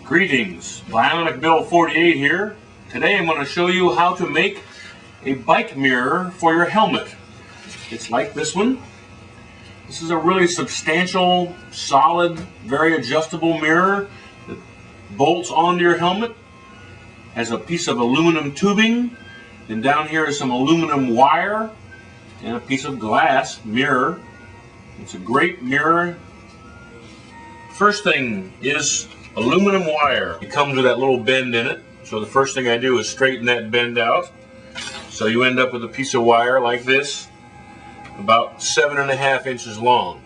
Greetings, Bionic Bill 48 here. Today I'm going to show you how to make a bike mirror for your helmet. It's like this one. This is a really substantial, solid, very adjustable mirror that bolts onto your helmet. Has a piece of aluminum tubing, and down here is some aluminum wire and a piece of glass mirror. It's a great mirror. First thing is aluminum wire. It comes with that little bend in it. So the first thing I do is straighten that bend out. So you end up with a piece of wire like this, about 7.5 inches long.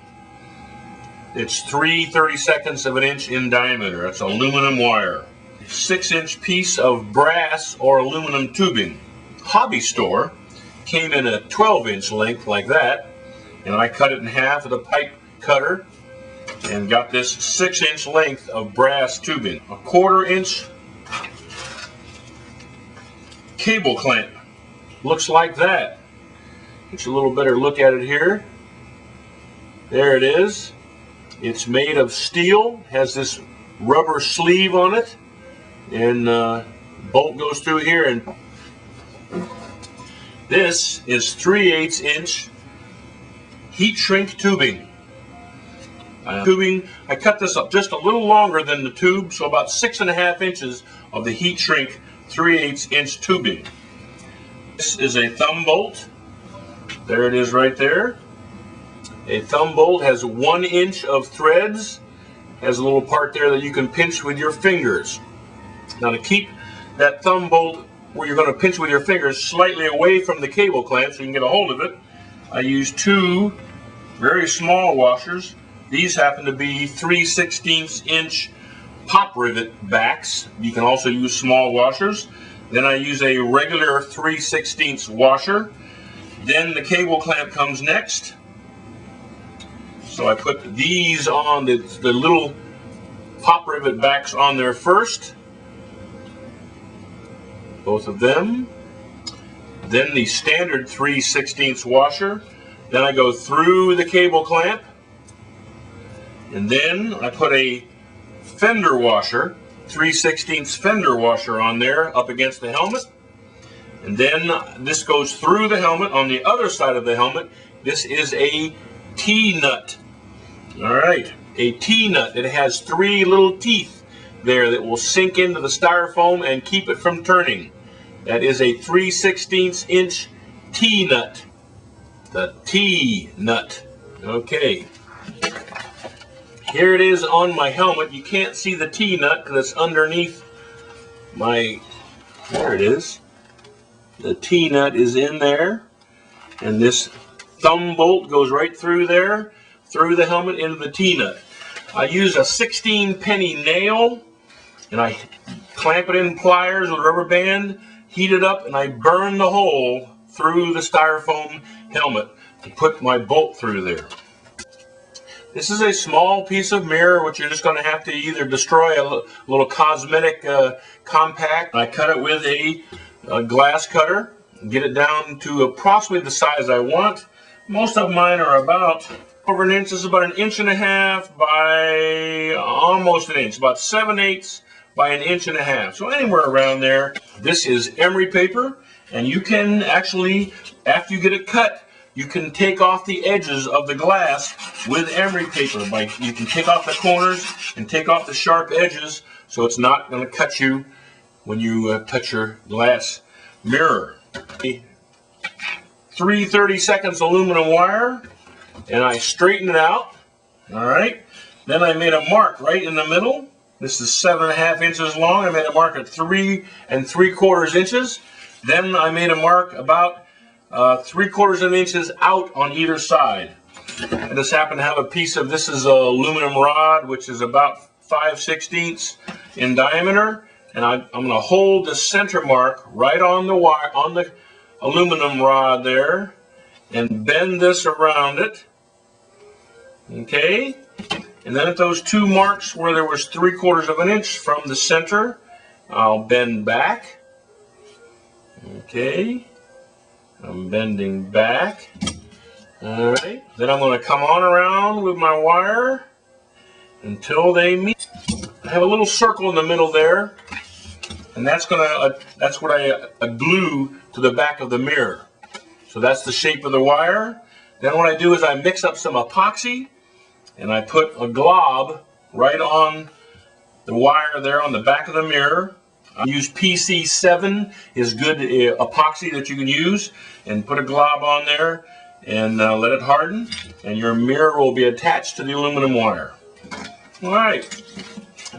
It's 3/32 of an inch in diameter. That's aluminum wire. 6-inch piece of brass or aluminum tubing. Hobby store came in a 12-inch length like that, and I cut it in half with a pipe cutter and got this 6-inch length of brass tubing. A 1/4 inch cable clamp. Looks like that. Get you a little better look at it here. There it is. It's made of steel, has this rubber sleeve on it, and bolt goes through here, and this is 3/8 inch heat shrink tubing. I cut this up just a little longer than the tube, so about 6.5 inches of the heat shrink 3/8 inch tubing. This is a thumb bolt. There it is right there. A thumb bolt has 1 inch of threads, has a little part there that you can pinch with your fingers. Now to keep that thumb bolt where you're going to pinch with your fingers slightly away from the cable clamp so you can get a hold of it, I use 2 very small washers. These happen to be 3/16 inch pop rivet backs. You can also use small washers. Then I use a regular 3/16 washer. Then the cable clamp comes next. So I put these on, the little pop rivet backs on there first. Both of them. Then the standard 3/16 washer. Then I go through the cable clamp. And then I put a fender washer, 3/16 fender washer on there up against the helmet. And then this goes through the helmet. On the other side of the helmet, this is a T-nut. All right, a T-nut. It has 3 little teeth there that will sink into the styrofoam and keep it from turning. That is a 3/16 inch T-nut. The T-nut. Okay. Here it is on my helmet. You can't see the T-nut because it's underneath my, there it is. The T-nut is in there, and this thumb bolt goes right through there, through the helmet into the T-nut. I use a 16-penny nail, and I clamp it in pliers with a rubber band, heat it up, and I burn the hole through the styrofoam helmet to put my bolt through there. This is a small piece of mirror which you're just going to have to either destroy a little cosmetic compact. I cut it with a glass cutter, get it down to approximately the size I want. Most of mine are about over an inch. This is about 1.5 inches by almost an inch, about 7/8 by 1.5 inches. So anywhere around there. This is emery paper, and you can actually, after you get it cut, you can take off the edges of the glass with emery paper. You can take off the corners and take off the sharp edges so it's not going to cut you when you touch your glass mirror. 3/32 aluminum wire, and I straighten it out. All right. Then I made a mark right in the middle. This is 7.5 inches long. I made a mark at 3 3/4 inches. Then I made a mark about 3/4 inches out on either side. I just happen to have a piece of, this is a aluminum rod, which is about 5/16 in diameter, and I'm going to hold the center mark right on the wire, on the aluminum rod there, and bend this around it. Okay, and then at those 2 marks where there was 3/4 inch from the center, I'll bend back. Okay. I'm bending back. All right. Then I'm going to come on around with my wire until they meet. I have a little circle in the middle there, and that's what I glue to the back of the mirror. So that's the shape of the wire. Then what I do is I mix up some epoxy, and I put a glob right on the wire there on the back of the mirror. I use PC7 is good epoxy that you can use, and put a glob on there and let it harden, and your mirror will be attached to the aluminum wire. All right.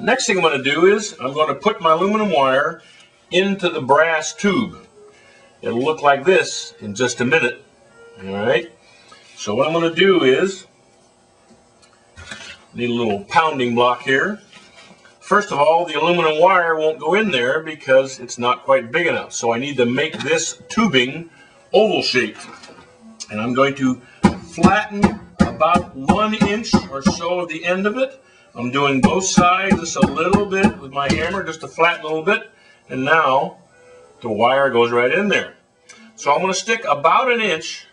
Next thing I'm going to do is I'm going to put my aluminum wire into the brass tube. It'll look like this in just a minute. All right. So what I'm going to do is, need a little pounding block here. First of all, the aluminum wire won't go in there because it's not quite big enough. So I need to make this tubing oval shaped. And I'm going to flatten about 1 inch or so of the end of it. I'm doing both sides just a little bit with my hammer just to flatten a little bit. And now the wire goes right in there. So I'm going to stick about 1 inch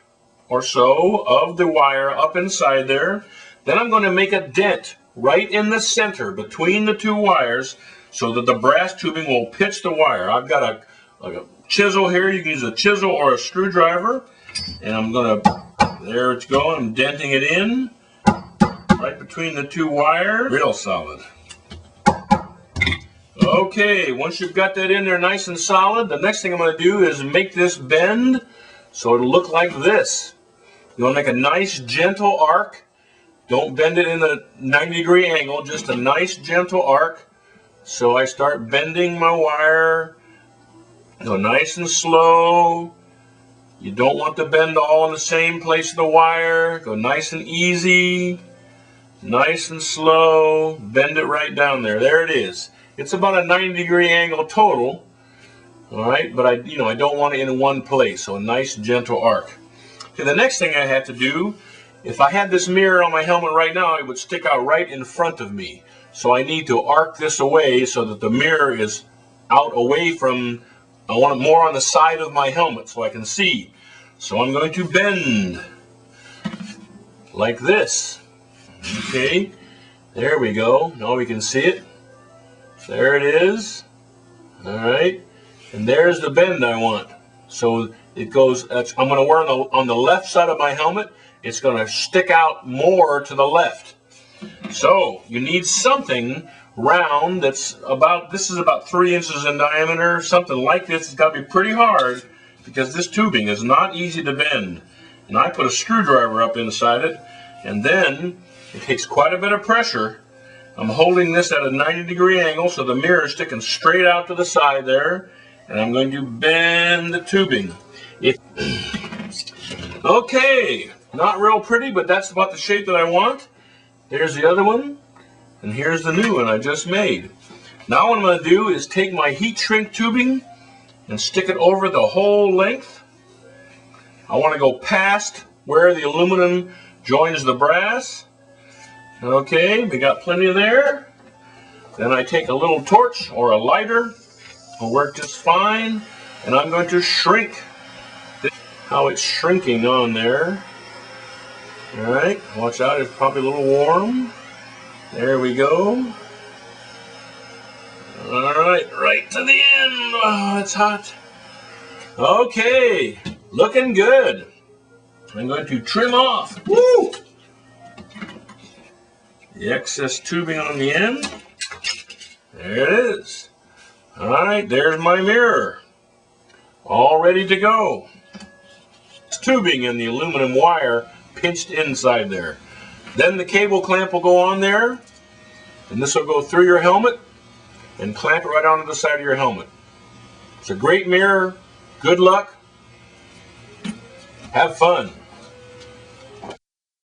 or so of the wire up inside there. Then I'm going to make a dent right in the center between the two wires so that the brass tubing will pitch the wire. I've got a chisel here. You can use a chisel or a screwdriver. And I'm going to, there it's going. I'm denting it in right between the two wires. Real solid. Okay, once you've got that in there nice and solid, the next thing I'm going to do is make this bend so it'll look like this. You want to make a nice gentle arc. Don't bend it in a 90-degree angle, just a nice gentle arc. So I start bending my wire. Go nice and slow. You don't want to bend all in the same place of the wire. Go nice and easy. Nice and slow. Bend it right down there. There it is. It's about a 90-degree angle total. All right, but I don't want it in one place. So a nice gentle arc. Okay, the next thing I have to do, if I had this mirror on my helmet right now, it would stick out right in front of me. So I need to arc this away so that the mirror is out away from, I want it more on the side of my helmet so I can see. So I'm going to bend like this. Okay, there we go. Now we can see it. There it is. All right, and there's the bend I want. So it goes, I'm going to wear on the left side of my helmet. It's going to stick out more to the left. So you need something round that's about, this is about 3 inches in diameter, something like this. It's got to be pretty hard because this tubing is not easy to bend. And I put a screwdriver up inside it, and then it takes quite a bit of pressure. I'm holding this at a 90-degree angle so the mirror is sticking straight out to the side there, and I'm going to bend the tubing. Okay, not real pretty, but that's about the shape that I want. There's the other one, and here's the new one I just made. Now what I'm going to do is take my heat shrink tubing and stick it over the whole length. I want to go past where the aluminum joins the brass. Okay, we got plenty there. Then I take a little torch or a lighter. It'll work just fine. And I'm going to shrink this, how it's shrinking on there. All right, watch out, it's probably a little warm. There we go. All right, right to the end. Oh, it's hot. Okay, looking good. I'm going to trim off. Woo! The excess tubing on the end. There it is. All right, there's my mirror. All ready to go. It's tubing and the aluminum wire pinched inside there. Then the cable clamp will go on there, and this will go through your helmet and clamp it right onto the side of your helmet. It's a great mirror. Good luck. Have fun.